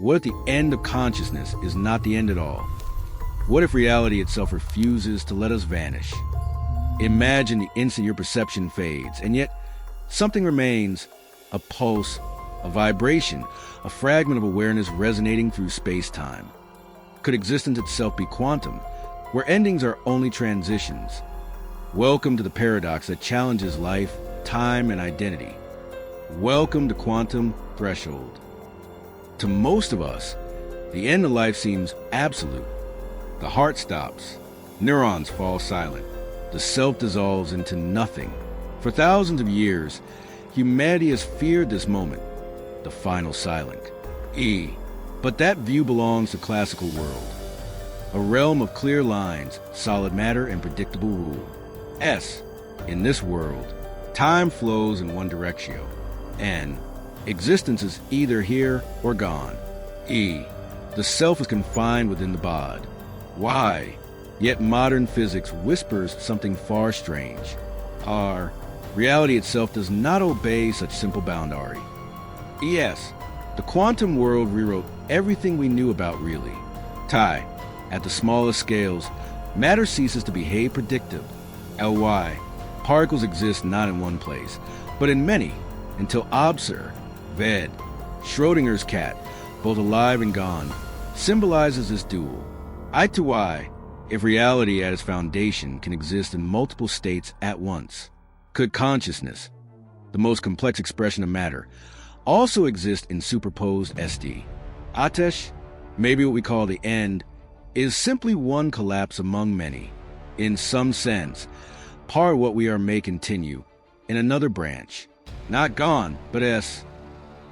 What if the end of consciousness is not the end at all? What if reality itself refuses to let us vanish? Imagine the instant your perception fades, and yet something remains, a pulse, a vibration, a fragment of awareness resonating through space-time. Could existence itself be quantum, where endings are only transitions? Welcome to the paradox that challenges life, time, and identity. Welcome to Quantum Threshold. To most of us, the end of life seems absolute. The heart stops, neurons fall silent, the self dissolves into nothing. For thousands of years, humanity has feared this moment, the final silent. But that view belongs to classical world, a realm of clear lines, solid matter, and predictable rule. In this world, time flows in one direction, and existence is either here or gone. The self is confined within the bod. Why? Yet modern physics whispers something far strange. Our reality itself does not obey such simple boundary. The quantum world rewrote everything we knew about really. At the smallest scales, matter ceases to behave predictive. Particles exist not in one place, but in many, until Schrödinger's cat, both alive and gone, symbolizes this dual. If reality at its foundation can exist in multiple states at once, could consciousness, the most complex expression of matter, also exist in superposed SD? Maybe what we call the end, is simply one collapse among many. In some sense, part of what we are may continue in another branch. Not gone, but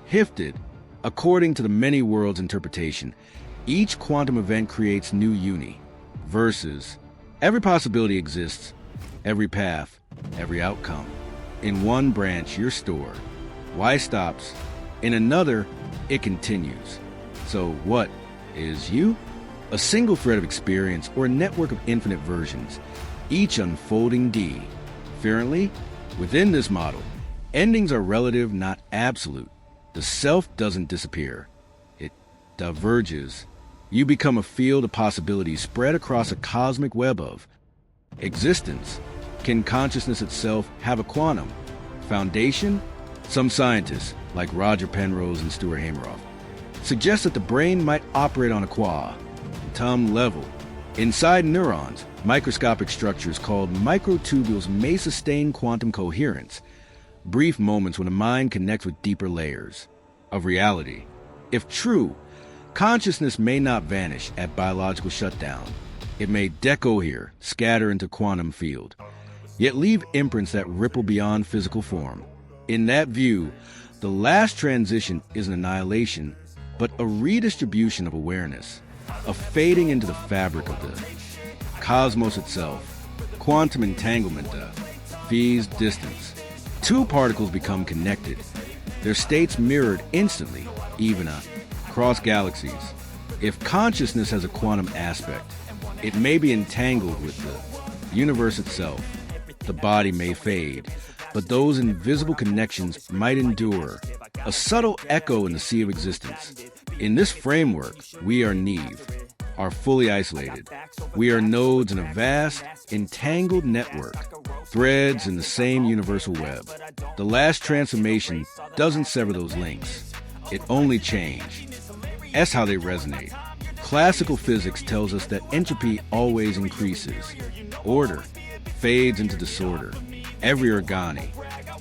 shifted. According to the many worlds interpretation, each quantum event creates new uni, versus every possibility exists, every path, every outcome. In one branch, you're stored. Y stops. In another, it continues. So what is you? A single thread of experience or a network of infinite versions, each unfolding differently. Within this model, endings are relative, not absolute. The self doesn't disappear. It diverges. You become a field of possibilities spread across a cosmic web of existence. Can consciousness itself have a quantum foundation? Some scientists, like Roger Penrose and Stuart Hameroff, suggest that the brain might operate on a quantum level. Inside neurons, microscopic structures called microtubules may sustain quantum coherence, brief moments when the mind connects with deeper layers of reality. If true, consciousness may not vanish at biological shutdown. It may decohere, scatter into quantum field, yet leave imprints that ripple beyond physical form. In that view, the last transition is an annihilation, but a redistribution of awareness, a fading into the fabric of the cosmos itself. Quantum entanglement feeds distance. Two particles become connected, their states mirrored instantly, even across galaxies. If consciousness has a quantum aspect, it may be entangled with the universe itself. The body may fade, but those invisible connections might endure, a subtle echo in the sea of existence. In this framework, we are Neve, are fully isolated. We are nodes in a vast, entangled network, threads in the same universal web. The last transformation doesn't sever those links. It only changes. That's how they resonate. Classical physics tells us that entropy always increases. Order fades into disorder. Every organi.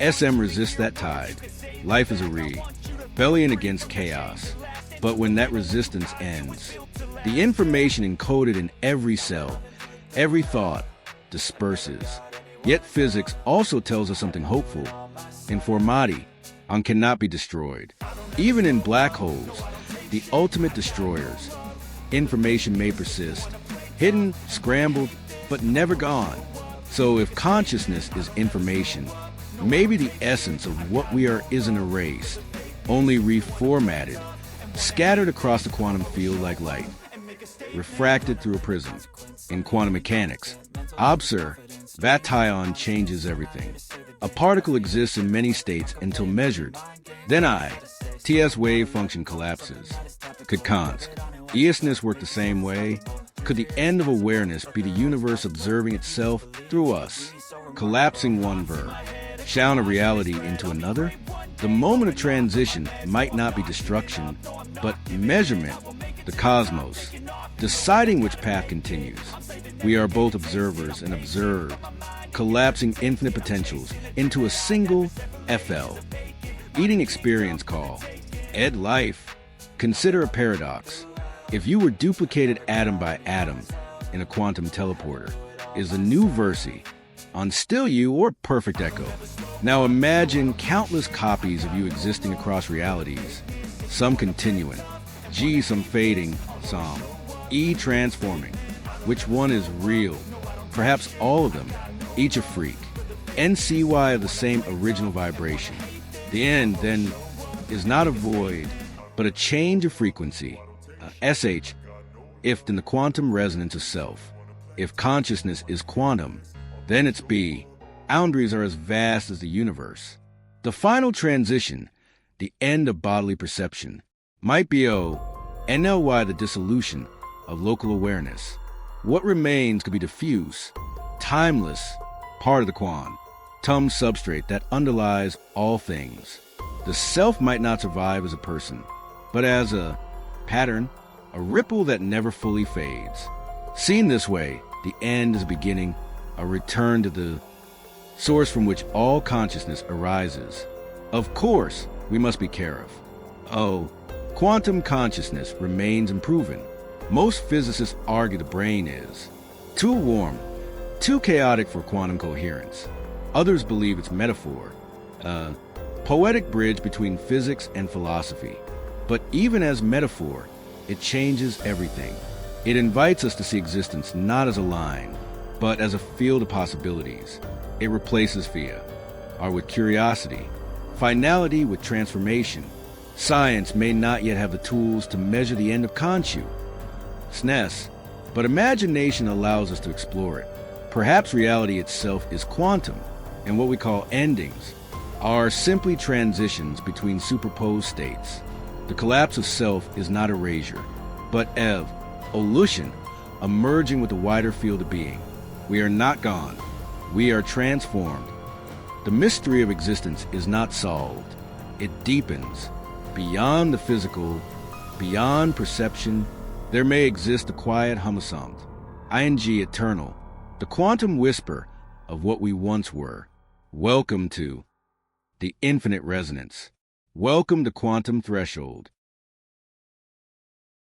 SM resists that tide. Life is a rebellion against chaos. But when that resistance ends, the information encoded in every cell, every thought, disperses. Yet physics also tells us something hopeful. Informati cannot be destroyed. Even in black holes, the ultimate destroyers, information may persist, hidden, scrambled, but never gone. So if consciousness is information, maybe the essence of what we are isn't erased, only reformatted, scattered across the quantum field like light, refracted through a prism. In quantum mechanics, Vation changes everything. A particle exists in many states until measured. Then TS wave function collapses. Could Kansk, eisness work the same way? Could the end of awareness be the universe observing itself through us, collapsing one verb, sound of reality into another? The moment of transition might not be destruction, but measurement, the cosmos, deciding which path continues. We are both observers and observed, collapsing infinite potentials into a single FL. Eating experience call. Ed life. Consider a paradox. If you were duplicated atom by atom in a quantum teleporter, is a new Versi on still you or perfect echo? Now imagine countless copies of you existing across realities, some continuing, G some fading, some E transforming. Which one is real? Perhaps all of them, each a freak, NCY of the same original vibration. The end, then, is not a void, but a change of frequency. SH, if in the quantum resonance of self. If consciousness is quantum, then it's B. Boundaries are as vast as the universe. The final transition, the end of bodily perception, might be O, NLY the dissolution of local awareness. What remains could be diffuse, timeless, part of the quantum substrate that underlies all things. The self might not survive as a person, but as a pattern, a ripple that never fully fades. Seen this way, the end is beginning, a return to the source from which all consciousness arises. Of course, we must be careful. Oh, quantum consciousness remains unproven. Most physicists argue the brain is too warm, too chaotic for quantum coherence. Others believe it's metaphor, a poetic bridge between physics and philosophy. But even as metaphor, it changes everything. It invites us to see existence not as a line, but as a field of possibilities. It replaces fear, or with curiosity, finality with transformation. Science may not yet have the tools to measure the end of consciousness, but imagination allows us to explore it. Perhaps reality itself is quantum, and what we call endings are simply transitions between superposed states. The collapse of self is not erasure, but evolution, emerging with a wider field of being. We are not gone. We are transformed. The mystery of existence is not solved. It deepens. Beyond the physical, beyond perception, there may exist a quiet homicide, ing eternal, the quantum whisper of what we once were. Welcome to the infinite resonance. Welcome to Quantum Threshold.